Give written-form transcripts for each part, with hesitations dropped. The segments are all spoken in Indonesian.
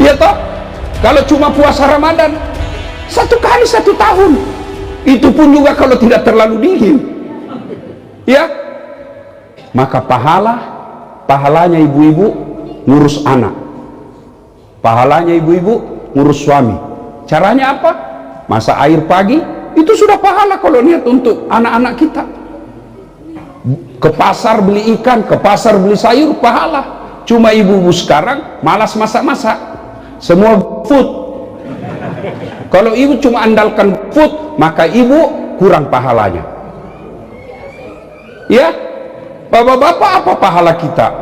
Iya toh? Kalau cuma puasa Ramadan 1 kali 1 tahun, itu pun juga kalau tidak terlalu dingin, ya, maka pahalanya ibu-ibu ngurus anak, pahalanya ibu-ibu ngurus suami. Caranya apa? Masak air pagi, itu sudah pahala kalau niat untuk anak-anak kita. Ke pasar beli ikan, ke pasar beli sayur, pahala. Cuma ibu-ibu sekarang malas masak-masak, semua food. Kalau ibu cuma andalkan food, maka ibu kurang pahalanya. Ya, bapak-bapak, apa pahala kita?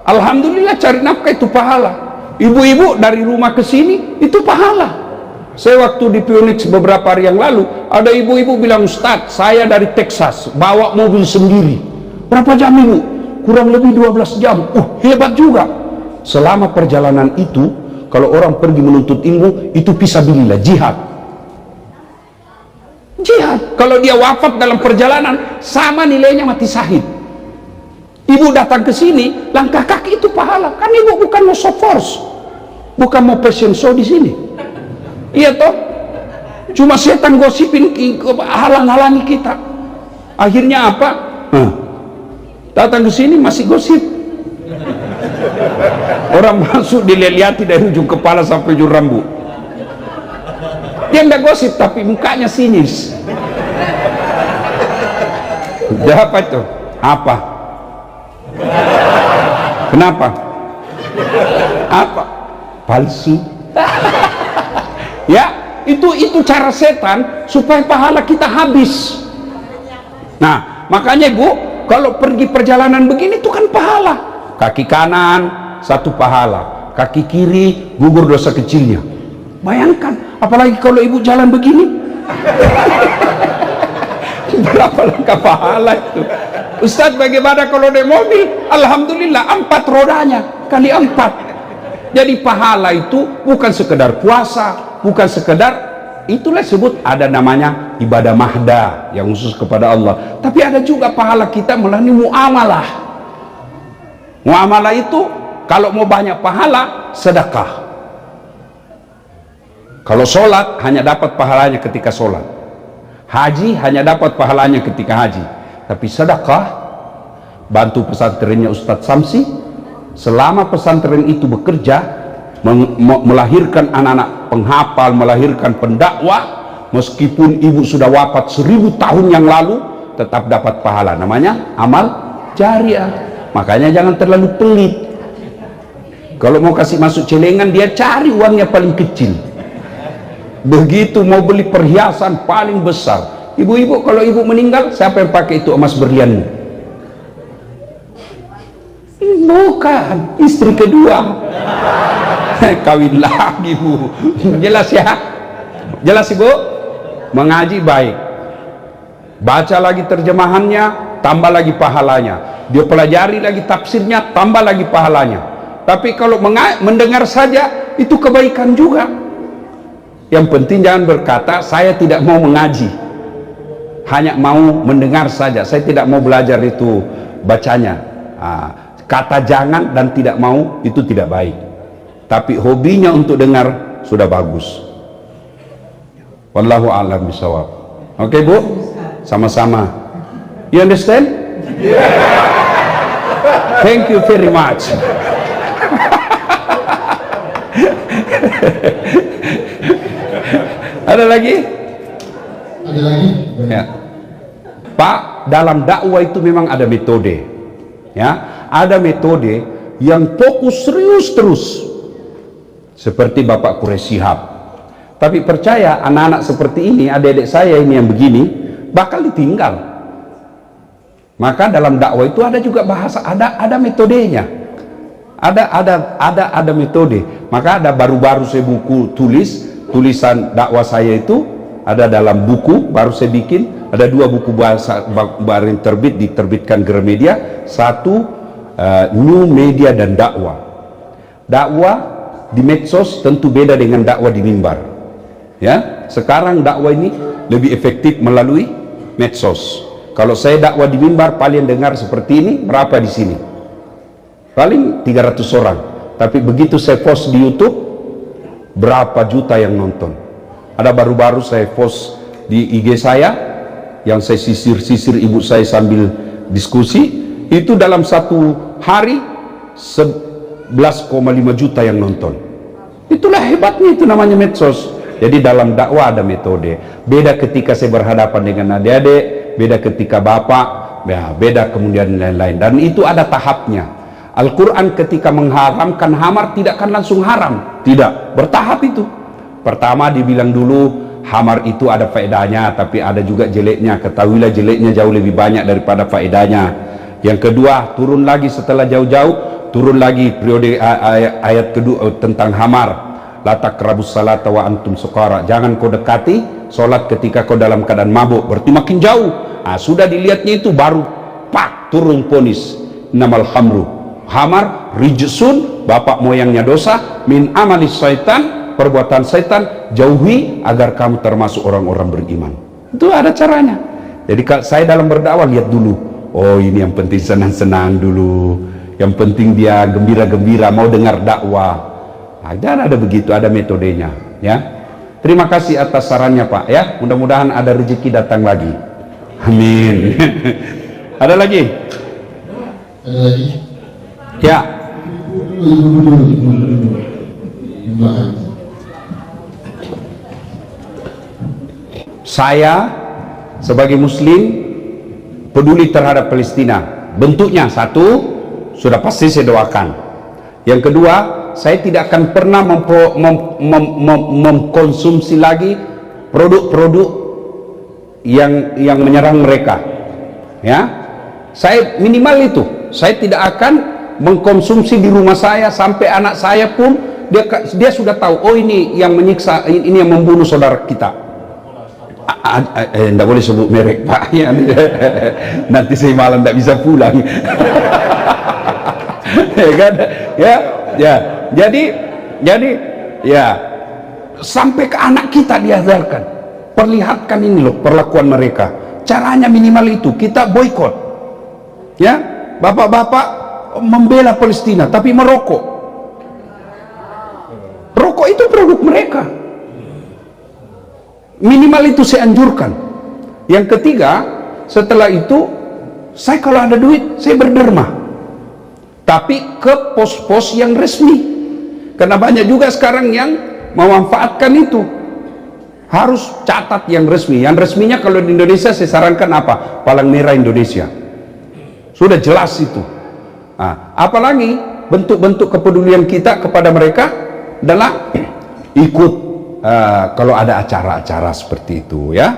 Alhamdulillah, cari nafkah itu pahala. Ibu-ibu dari rumah ke sini itu pahala. Saya waktu di Phoenix beberapa hari yang lalu, ada ibu-ibu bilang, Ustadz, saya dari Texas bawa mobil sendiri. Berapa jam ibu? Kurang lebih 12 jam. Hebat juga. Selama perjalanan itu, kalau orang pergi menuntut ilmu, itu fisabilillah, jihad. Jihad. Kalau dia wafat dalam perjalanan, sama nilainya mati syahid. Ibu datang ke sini, langkah kaki itu pahala. Kan ibu bukan mau show force, bukan mau fashion show di sini. Iya toh? Cuma setan gosipin, halang-halangi kita. Akhirnya apa? Datang ke sini masih gosip. Orang masuk dilihat-lihati dari ujung kepala sampai ujung rambut. Dia nggak gosip tapi mukanya sinis. Dia apa itu? Apa? Kenapa? Apa? Palsu. Ya, itu cara setan supaya pahala kita habis. Nah, makanya ibu, kalau pergi perjalanan begini itu kan pahala. Kaki kanan 1 pahala, kaki kiri gugur dosa kecilnya. Bayangkan, apalagi kalau ibu jalan begini. Berapa langkah pahala itu? Ustadz, bagaimana kalau naik mobil? Alhamdulillah 4 rodanya kali 4. Jadi pahala itu bukan sekedar puasa, bukan sekedar, itulah sebut ada namanya ibadah mahda yang khusus kepada Allah. Tapi ada juga pahala kita melalui muamalah. Muamalah itu kalau mau banyak pahala, sedekah. Kalau sholat hanya dapat pahalanya ketika sholat, haji hanya dapat pahalanya ketika haji. Tapi sedekah, bantu pesantrennya Ustadz Samsi, selama pesantren itu bekerja, melahirkan anak-anak penghafal, melahirkan pendakwah, meskipun ibu sudah wafat 1000 tahun yang lalu, tetap dapat pahala. Namanya amal jariah. Makanya jangan terlalu pelit. Kalau mau kasih masuk celengan, dia cari uangnya paling kecil. Begitu mau beli perhiasan paling besar. Ibu-ibu, kalau ibu meninggal, siapa yang pakai itu emas berlianmu? Bukan, istri kedua. Kawin lagi, Bu. Jelas ya? Jelas ibu? Mengaji baik, baca lagi terjemahannya, tambah lagi pahalanya. Dia pelajari lagi tafsirnya, tambah lagi pahalanya. Tapi kalau mendengar saja, itu kebaikan juga. Yang penting jangan berkata, saya tidak mau mengaji, hanya mau mendengar saja, saya tidak mau belajar itu bacanya. Kata jangan dan tidak mau itu tidak baik. Tapi hobinya untuk dengar sudah bagus. Wallahu a'lam bishawab. Oke, Bu? Sama-sama. You understand? Thank you very much. Ada lagi? Ada lagi? Ya. Pak, dalam dakwah itu memang ada metode. Ya, ada metode yang fokus serius terus. Seperti Bapak Quraish Shihab. Tapi percaya anak-anak seperti ini, adik-adik saya ini yang begini, bakal ditinggal. Maka dalam dakwah itu ada juga bahasa, ada metodenya. Ada metode. Maka ada baru-baru saya buku tulisan dakwah saya itu ada dalam buku baru saya bikin, ada 2 buku bahasa baru yang diterbitkan Gramedia. 1 New Media dan Dakwah. Dakwah di medsos tentu beda dengan dakwah di mimbar. Ya, sekarang dakwah ini lebih efektif melalui medsos. Kalau saya dakwah di mimbar, paling dengar seperti ini berapa di sini? Paling 300 orang. Tapi begitu saya post di YouTube, Berapa juta yang nonton. Ada baru-baru saya post di IG saya, yang saya sisir-sisir ibu saya sambil diskusi, itu dalam satu hari 11,5 juta yang nonton. Itulah hebatnya, itu namanya medsos. Jadi dalam dakwah ada metode. Beda ketika saya berhadapan dengan adik-adik, beda ketika bapak, ya, beda kemudian lain-lain. Dan itu ada tahapnya. Al-Quran ketika mengharamkan hamar tidak akan langsung haram, tidak, bertahap itu. Pertama dibilang dulu hamar itu ada faedahnya, tapi ada juga jeleknya. Ketahuilah jeleknya jauh lebih banyak daripada faedahnya. Yang kedua, turun lagi setelah jauh-jauh, turun lagi periode ayat kedua tentang hamar. La taqrabus salata wa antum sukara. Jangan kau dekati solat ketika kau dalam keadaan mabuk, berarti makin jauh. Sudah dilihatnya itu baru pak turun ponis. Namal khamru, hamar rijsun, bapak moyangnya dosa, min amalis syaitan, perbuatan setan, jauhi agar kamu termasuk orang-orang beriman. Itu ada caranya. Jadi saya dalam berdakwah lihat dulu, oh ini yang penting senang-senang dulu, yang penting dia gembira-gembira mau dengar dakwah. Dan ada begitu, ada metodenya, ya. Terima kasih atas sarannya Pak, ya. Mudah-mudahan ada rezeki datang lagi. Amin. Ada lagi? Ada lagi? Ya. Saya sebagai muslim peduli terhadap Palestina. Bentuknya satu, sudah pasti saya doakan. Yang kedua, saya tidak akan pernah mengkonsumsi lagi produk-produk yang menyerang mereka, ya. Saya minimal itu. Saya tidak akan mengkonsumsi di rumah saya, sampai anak saya pun dia sudah tahu, oh ini yang menyiksa, ini yang membunuh saudara kita. Tidak boleh sebut merek Pak, ya. Nanti saya malam tidak bisa pulang. Ya kan? Ya. Jadi ya, sampai ke anak kita diajarkan, perlihatkan ini loh perlakuan mereka. Caranya minimal itu, kita boikot, ya. Bapak-bapak membela Palestina tapi merokok. Rokok itu produk mereka. Minimal itu saya anjurkan. Yang ketiga, setelah itu saya kalau ada duit saya berderma, tapi ke pos-pos yang resmi. Karena banyak juga sekarang yang memanfaatkan itu. Harus catat yang resmi. Yang resminya kalau di Indonesia saya sarankan apa? Palang Merah Indonesia. Sudah jelas itu. Apalagi bentuk-bentuk kepedulian kita kepada mereka adalah ikut kalau ada acara-acara seperti itu, ya.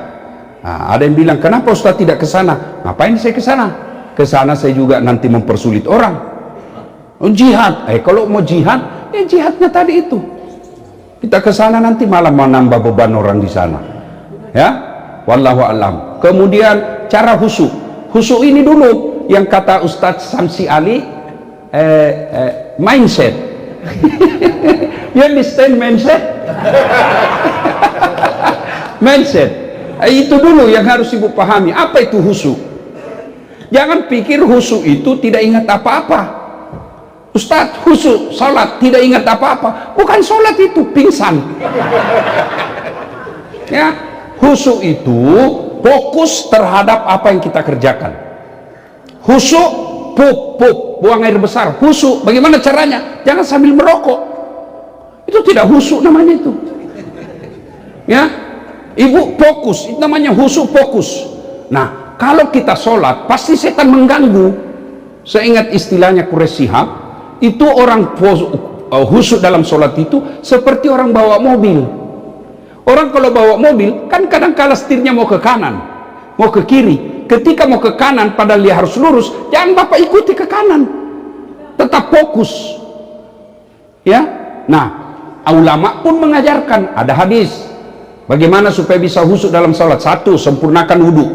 Ada yang bilang, kenapa Ustaz tidak ke sana? Ngapain saya ke sana? Ke sana saya juga nanti mempersulit orang. Jihad, kalau mau jihad, ya jihadnya tadi itu. Kita ke sana nanti malah menambah beban orang di sana, ya. Wallahu alam. Kemudian cara husu ini dulu yang kata Ustadz Samsi Ali, mindset. You understand mindset? Mindset. Itu dulu yang harus ibu pahami. Apa itu husu? Jangan pikir husu itu tidak ingat apa-apa. Ustadz, khusyuk salat tidak ingat apa-apa. Bukan salat itu, pingsan. Ya, khusyuk itu fokus terhadap apa yang kita kerjakan. Khusyuk, buang air besar. Khusyuk, bagaimana caranya? Jangan sambil merokok. Itu tidak khusyuk namanya itu. Ya, ibu fokus, itu namanya khusyuk fokus. Nah, kalau kita sholat, pasti setan mengganggu. Saya ingat istilahnya Quraisy Shihab, itu orang khusyuk dalam sholat itu seperti orang bawa mobil. Orang kalau bawa mobil kan kadang-kala setirnya mau ke kanan, mau ke kiri. Ketika mau ke kanan padahal dia harus lurus, jangan bapak ikuti ke kanan, tetap fokus, ya. Nah, ulama pun mengajarkan, ada hadis bagaimana supaya bisa khusyuk dalam sholat. Satu, sempurnakan wudhu.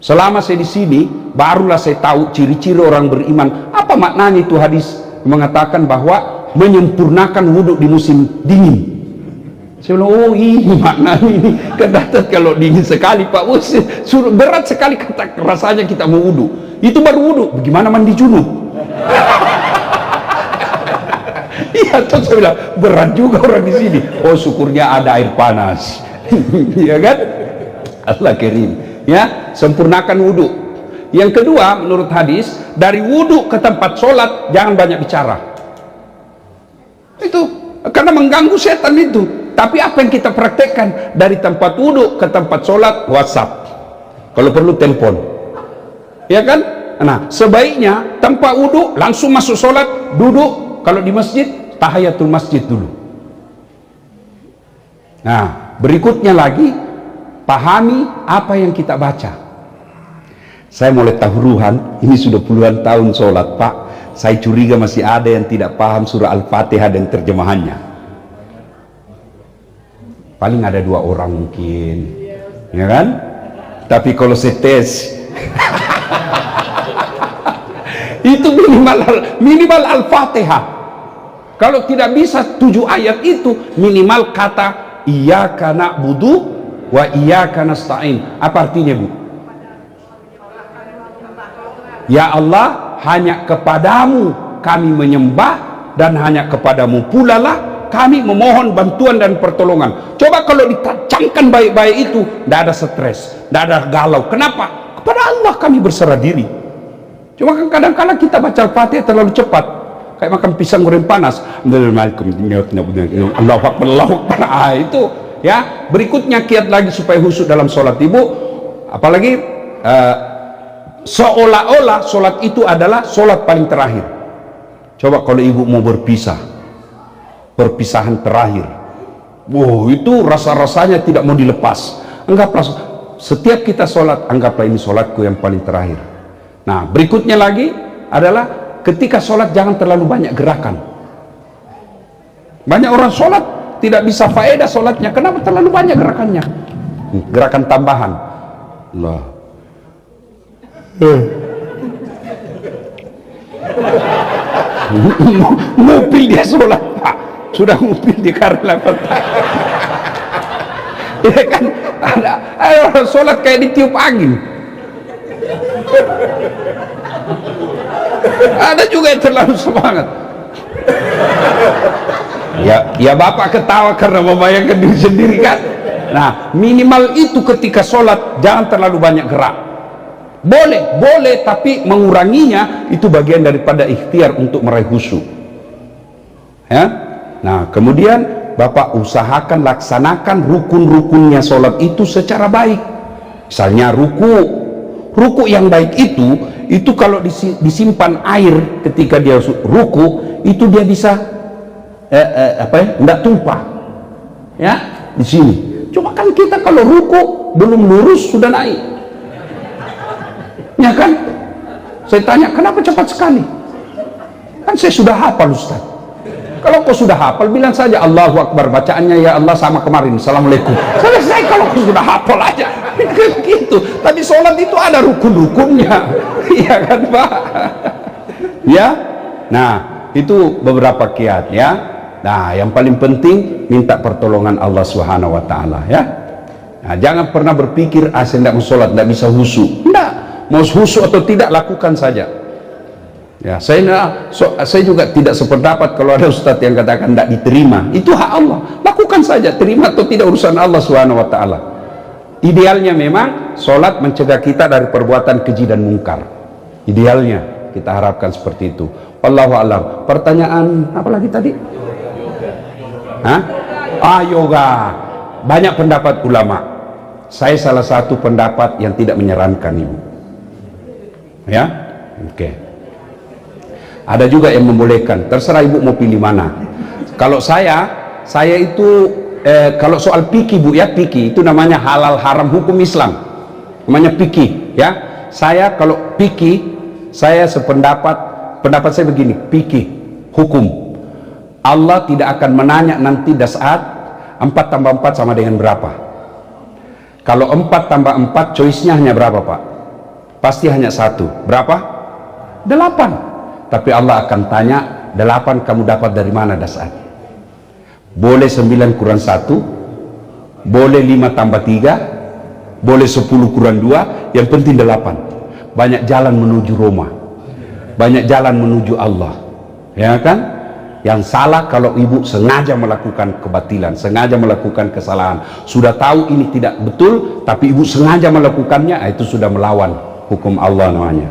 Selama saya di sini barulah saya tahu ciri-ciri orang beriman. Apa maknanya itu hadis mengatakan bahwa menyempurnakan wudhu di musim dingin. Saya bilang, oh ini maknanya ini. Kedatat kalau dingin sekali Pak, berat sekali kata rasanya kita mau wudhu. Itu baru wudhu. Bagaimana mandi junub? Iya, terus saya bilang berat juga orang di sini. Oh, syukurnya ada air panas. Ya kan? Allah Karim. Ya, sempurnakan wudhu. Yang kedua, menurut hadis, dari wudhu ke tempat sholat jangan banyak bicara. Itu karena mengganggu setan itu. Tapi apa yang kita praktekkan dari tempat wudhu ke tempat sholat? WhatsApp. Kalau perlu telepon. Ya kan? Nah, sebaiknya tempat wudhu langsung masuk sholat, duduk. Kalau di masjid, tahiyatul masjid dulu. Nah, berikutnya lagi, pahami apa yang kita baca. Saya mulai tahuruhan, ini sudah puluhan tahun sholat, Pak. Saya curiga masih ada yang tidak paham surah Al-Fatihah dan terjemahannya. Paling ada 2 orang mungkin, ya kan? Tapi kalau saya tes, itu minimal Al-Fatihah. Kalau tidak bisa 7 ayat itu, minimal kata iyyaka na'budu wa iyyaka nasta'in. Apa artinya, Bu? Ya Allah, hanya kepadamu kami menyembah dan hanya kepadamu pula lah kami memohon bantuan dan pertolongan. Coba kalau ditancapkan baik-baik itu, tidak ada stres, tidak ada galau. Kenapa? Kepada Allah kami berserah diri. Cuma kan kadang-kadang kita baca Al-Fatihah terlalu cepat, kayak makan pisang goreng panas. Allahu Akbar, Allahu Akbar. Itu ya. Berikutnya kiat lagi supaya khusyuk dalam sholat ibu, apalagi seolah-olah sholat itu adalah sholat paling terakhir. Coba kalau ibu mau berpisah, perpisahan terakhir, wow, itu rasa-rasanya tidak mau dilepas. Anggaplah setiap kita sholat, anggaplah ini sholatku yang paling terakhir. Nah, berikutnya lagi adalah ketika sholat jangan terlalu banyak gerakan. Banyak orang sholat tidak bisa faedah sholatnya. Kenapa? Terlalu banyak gerakannya. Gerakan tambahan. Allah. Ngupil dia sholat, Pak. Sudah ngupil di karena ya kan, ada orang sholat kayak ditiup angin. Ada juga yang terlalu semangat. Ya bapak ketawa karena membayangkan diri sendiri kan. Nah, minimal itu ketika sholat jangan terlalu banyak gerak. Boleh, tapi menguranginya itu bagian daripada ikhtiar untuk meraih khusyuk. Ya. Nah, kemudian bapak usahakan laksanakan rukun-rukunnya sholat itu secara baik. Misalnya ruku yang baik itu kalau disimpan air ketika dia ruku, itu dia bisa enggak tumpah. Ya, di sini. Cuma kan kita kalau ruku belum lurus sudah naik. Ya kan? Saya tanya, kenapa cepat sekali? Kan saya sudah hafal, Ustaz. Kalau kau sudah hafal, bilang saja Allahu Akbar, bacaannya ya Allah sama kemarin, Assalamualaikum. Selesai kalau kau sudah hafal aja. Gitu. Tapi sholat itu ada rukun-rukunnya. Iya kan, Pak? Ya. Nah, itu beberapa kiat ya. Nah, yang paling penting minta pertolongan Allah Subhanahu wa taala ya. Nah, jangan pernah berpikir saya tidak mau sholat, tidak bisa khusyuk. Enggak. Mau khusyuk atau tidak, lakukan saja. Ya, saya juga tidak sependapat kalau ada ustadz yang katakan tidak diterima. Itu hak Allah. Lakukan saja, terima atau tidak urusan Allah Subhanahu wa taala. Idealnya memang sholat mencegah kita dari perbuatan keji dan mungkar. Idealnya kita harapkan seperti itu. Wallahu a'lam. Pertanyaan apa lagi tadi? Yoga. Banyak pendapat ulama. Saya salah satu pendapat yang tidak menyarankan ibu. Ya, oke. Ada juga yang membolehkan. Terserah ibu mau pilih mana. Kalau saya itu kalau soal fikih, Bu, ya, fikih itu namanya halal haram hukum Islam. Namanya fikih, ya. Saya kalau fikih, saya pendapat saya begini, fikih hukum. Allah tidak akan menanya nanti saat 4 tambah 4 sama dengan berapa. Kalau 4 tambah 4 choice-nya hanya berapa, Pak? Pasti hanya 1. Berapa? 8. Tapi Allah akan tanya, 8 kamu dapat dari mana saat? Boleh 9 kurang 1, boleh 5 tambah 3, boleh 10 kurang 2, yang penting 8. Banyak jalan menuju Roma, banyak jalan menuju Allah, ya kan? Yang salah kalau ibu sengaja melakukan kebatilan, sengaja melakukan kesalahan, sudah tahu ini tidak betul tapi ibu sengaja melakukannya, itu sudah melawan hukum Allah namanya.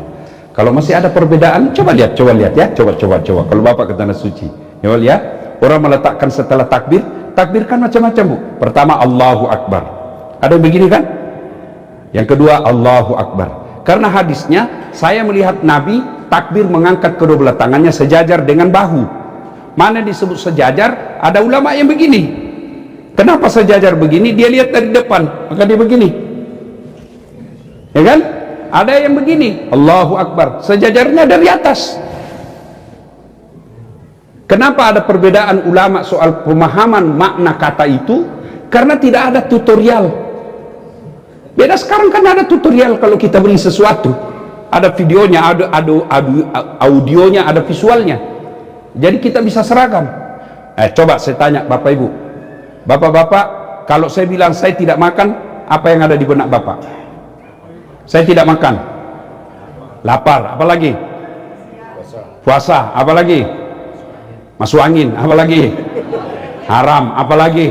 Kalau masih ada perbedaan, coba lihat ya, coba kalau bapak ke tanah suci, coba lihat orang meletakkan setelah takbir, takbirkan macam-macam bu. Pertama Allahu Akbar, ada yang begini kan? Yang kedua Allahu Akbar, karena hadisnya saya melihat Nabi takbir mengangkat kedua belah tangannya sejajar dengan bahu. Mana disebut sejajar, ada ulama yang begini. Kenapa sejajar begini? Dia lihat dari depan, maka dia begini, ya kan? Ada yang begini, Allahu Akbar, sejajarnya dari atas. Kenapa ada perbedaan ulama soal pemahaman makna kata itu? Karena tidak ada tutorial. Beda sekarang kan ada tutorial. Kalau kita beli sesuatu, ada videonya, ada audionya, ada visualnya. Jadi kita bisa seragam. Coba saya tanya bapak ibu, bapak-bapak, kalau saya bilang saya tidak makan, apa yang ada di benak bapak? Saya tidak makan, lapar, apa lagi? Puasa, apa lagi? Masuk angin, apa lagi? Haram, apa lagi?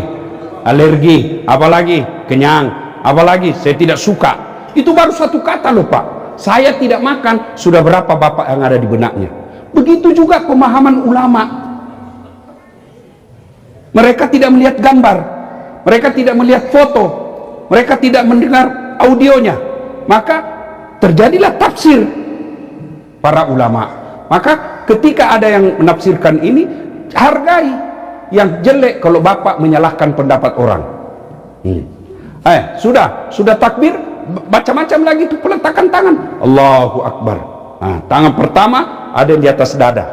Alergi, apa lagi? Kenyang, apa lagi? Saya tidak suka. Itu baru satu kata loh pak. Saya tidak makan, sudah berapa bapak yang ada di benaknya? Begitu juga pemahaman ulama. Mereka tidak melihat gambar, mereka tidak melihat foto, mereka tidak mendengar audionya, maka terjadilah tafsir para ulama. Maka ketika ada yang menafsirkan ini, hargai. Yang jelek kalau bapak menyalahkan pendapat orang. Sudah takbir, macam-macam lagi itu peletakan tangan, Allahu Akbar. Nah, tangan pertama ada yang di atas dada.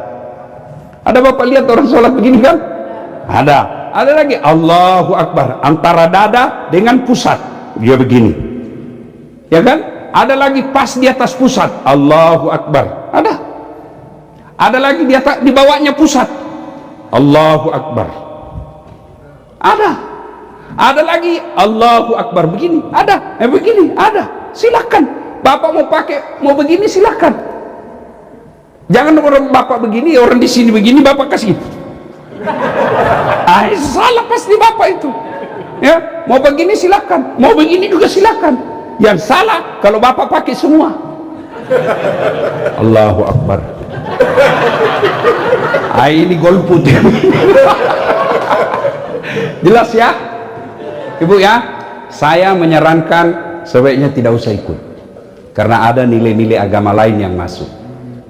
Ada bapak lihat orang sholat begini kan? Ada lagi Allahu Akbar antara dada dengan pusat, dia begini, ya kan? Ada lagi pas di atas pusat, Allahu Akbar. Ada lagi di atas, di bawahnya pusat, Allahu Akbar. Ada lagi Allahu Akbar begini, begini, silakan. Bapak mau begini silakan. Jangan orang bapak begini, orang di sini begini, bapak kasih. Salah pasti bapak itu. Ya, mau begini silakan, mau begini juga silakan. Yang salah kalau bapak pakai semua. Allahu Akbar. Ini golput. Jelas ya, ibu ya. Saya menyarankan sebaiknya tidak usah ikut, karena ada nilai-nilai agama lain yang masuk.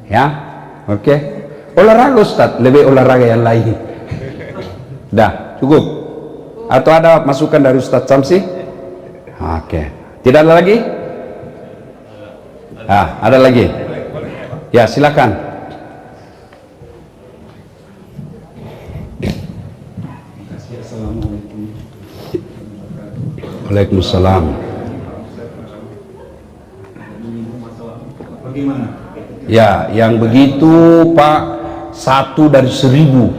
Ya. Oke, olahraga Ustaz, lebih olahraga yang lain. Dah, cukup? Atau ada masukan dari Ustaz Samsi? Oke, tidak ada lagi? Ada lagi? Ya, silakan. Waalaikumsalam. Bagaimana? Ya, yang begitu Pak, 1 dari 1000.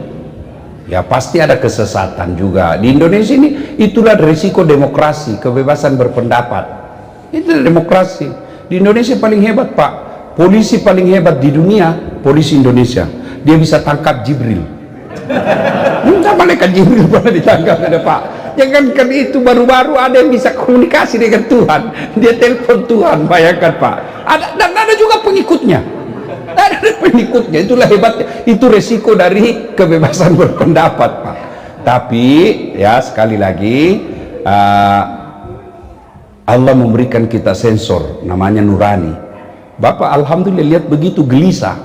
Ya pasti ada kesesatan juga. Di Indonesia ini itulah risiko demokrasi, kebebasan berpendapat. Itu demokrasi. Di Indonesia paling hebat Pak, polisi paling hebat di dunia, polisi Indonesia. Dia bisa tangkap Jibril. Entah malaikat Jibril pernah ditangkap ada Pak. Jangankan itu, baru-baru ada yang bisa komunikasi dengan Tuhan. Dia telepon Tuhan, bayangkan Pak. Dan ada juga pengikutnya. Ada pengikutnya, itulah hebatnya. Itu resiko dari kebebasan berpendapat Pak. Tapi ya sekali lagi, Allah memberikan kita sensor namanya nurani. Bapak alhamdulillah lihat begitu gelisah,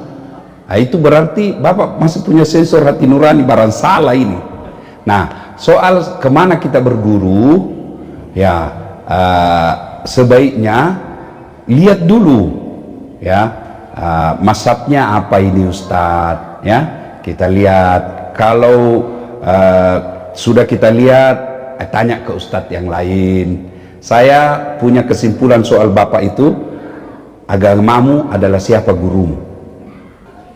itu berarti Bapak masih punya sensor hati nurani, barang salah ini. Nah, soal kemana kita berguru, ya sebaiknya lihat dulu ya, mazhabnya apa ini Ustadz, ya kita lihat. Kalau sudah kita lihat, tanya ke Ustadz yang lain. Saya punya kesimpulan soal Bapak itu, agamamu adalah siapa gurumu.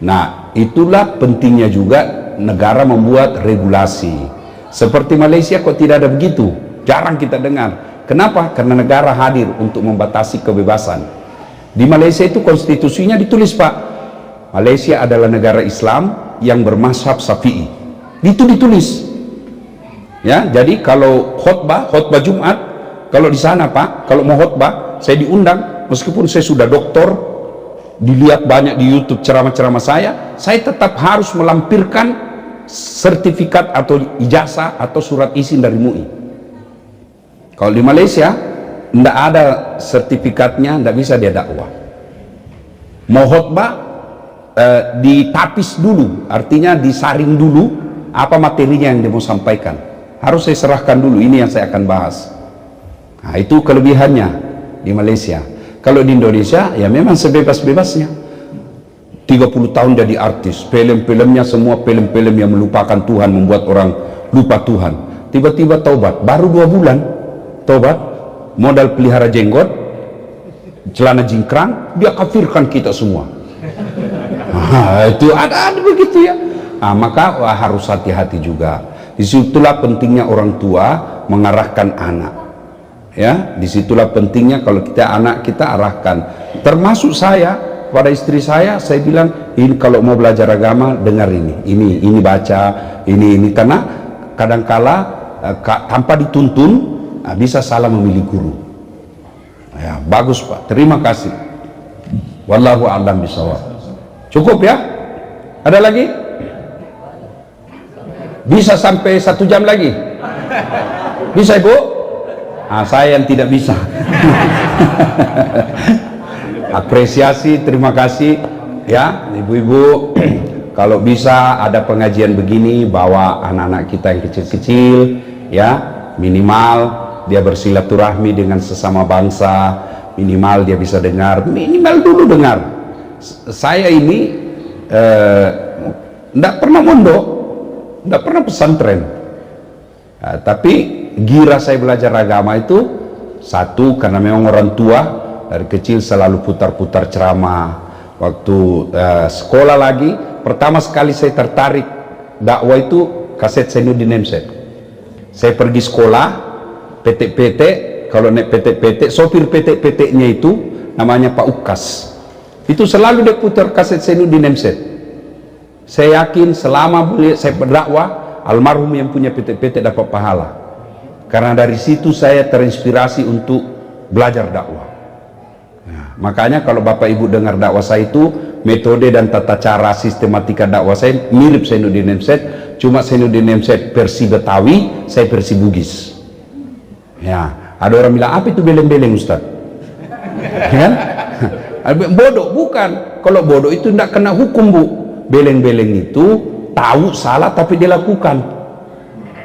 Nah, itulah pentingnya juga negara membuat regulasi. Seperti Malaysia kok tidak ada begitu, jarang kita dengar. Kenapa? Karena negara hadir untuk membatasi kebebasan. Di Malaysia itu konstitusinya ditulis Pak, Malaysia adalah negara Islam, yang bermazhab Syafi'i. Itu ditulis. Ya, jadi kalau khutbah Jumat, kalau di sana Pak, kalau mau khutbah, saya diundang, meskipun saya sudah doktor, dilihat banyak di YouTube ceramah-ceramah saya tetap harus melampirkan sertifikat atau ijazah atau surat izin dari MUI. Kalau di Malaysia, tidak ada sertifikatnya, tidak bisa dia dakwah. Mau khutbah, ditapis dulu, artinya disaring dulu apa materinya yang dia mau sampaikan. Harus saya serahkan dulu, ini yang saya akan bahas. Nah, itu kelebihannya di Malaysia. Kalau di Indonesia, ya memang sebebas-bebasnya. 30 tahun jadi artis, film-filmnya semua film-film yang melupakan Tuhan, membuat orang lupa Tuhan. Tiba-tiba taubat, baru 2 bulan taubat, modal pelihara jenggot, celana jingkrang, dia kafirkan kita semua. Itu ada begitu ya. Maka harus hati-hati juga. Disitulah pentingnya orang tua mengarahkan anak. Ya, disitulah pentingnya kalau kita anak kita arahkan. Termasuk saya, pada istri saya bilang, ini kalau mau belajar agama dengar ini baca, ini karena kadangkala tanpa dituntun bisa salah memilih guru. Ya, bagus Pak, terima kasih. Wallahu a'lam bishawab. Cukup ya? Ada lagi? Bisa sampai 1 jam lagi? Bisa Ibu? Saya yang tidak bisa. Apresiasi, terima kasih ya ibu-ibu. Kalau bisa ada pengajian begini, bawa anak-anak kita yang kecil-kecil ya, minimal dia bersilaturahmi dengan sesama bangsa, minimal dia bisa dengar, minimal dulu dengar. Saya ini tidak pernah mondok, tidak pernah pesantren, tapi gira saya belajar agama itu satu karena memang orang tua dari kecil selalu putar-putar ceramah. Waktu sekolah lagi, pertama sekali saya tertarik dakwah itu kaset Zainuddin Nemset. Saya pergi sekolah PT-PT, kalau naik PT-PT, sopir PT-PT-nya itu namanya Pak Ukas. Itu selalu dia putar kaset Zainuddin Nemset. Saya yakin selama saya berdakwah, almarhum yang punya PT-PT dapat pahala. Karena dari situ saya terinspirasi untuk belajar dakwah. Nah, makanya kalau Bapak Ibu dengar dakwah saya itu, metode dan tata cara sistematika dakwah saya mirip Zainuddin Nemset, cuma Zainuddin Nemset versi Betawi, saya versi Bugis. Ya, ada orang bilang, apa itu beleng-beleng Ustaz? Ya? Bodoh, bukan. Kalau bodoh itu tidak kena hukum Bu. Beleng-beleng itu tahu salah tapi dia lakukan.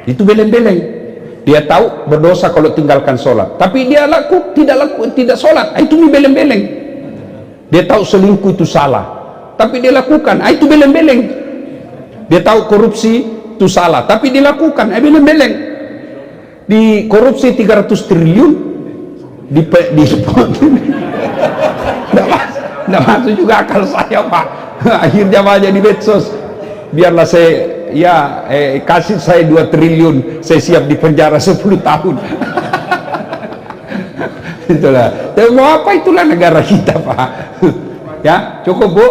Itu beleng-beleng. Dia tahu berdosa kalau tinggalkan sholat, tapi dia tidak sholat. Itu beleng-beleng. Dia tahu selingkuh itu salah, tapi dia lakukan. Itu beleng-beleng. Dia tahu korupsi itu salah, tapi dia lakukan. Beleng-beleng. Di korupsi 300 triliun tidak masuk juga akal saya Pak. Akhirnya banyak di medsos. Biarlah saya kasih saya 2 triliun, saya siap di penjara 10 tahun. Itulah. Tapi mau apa, itulah negara kita Pak. Ya, cukup Bu.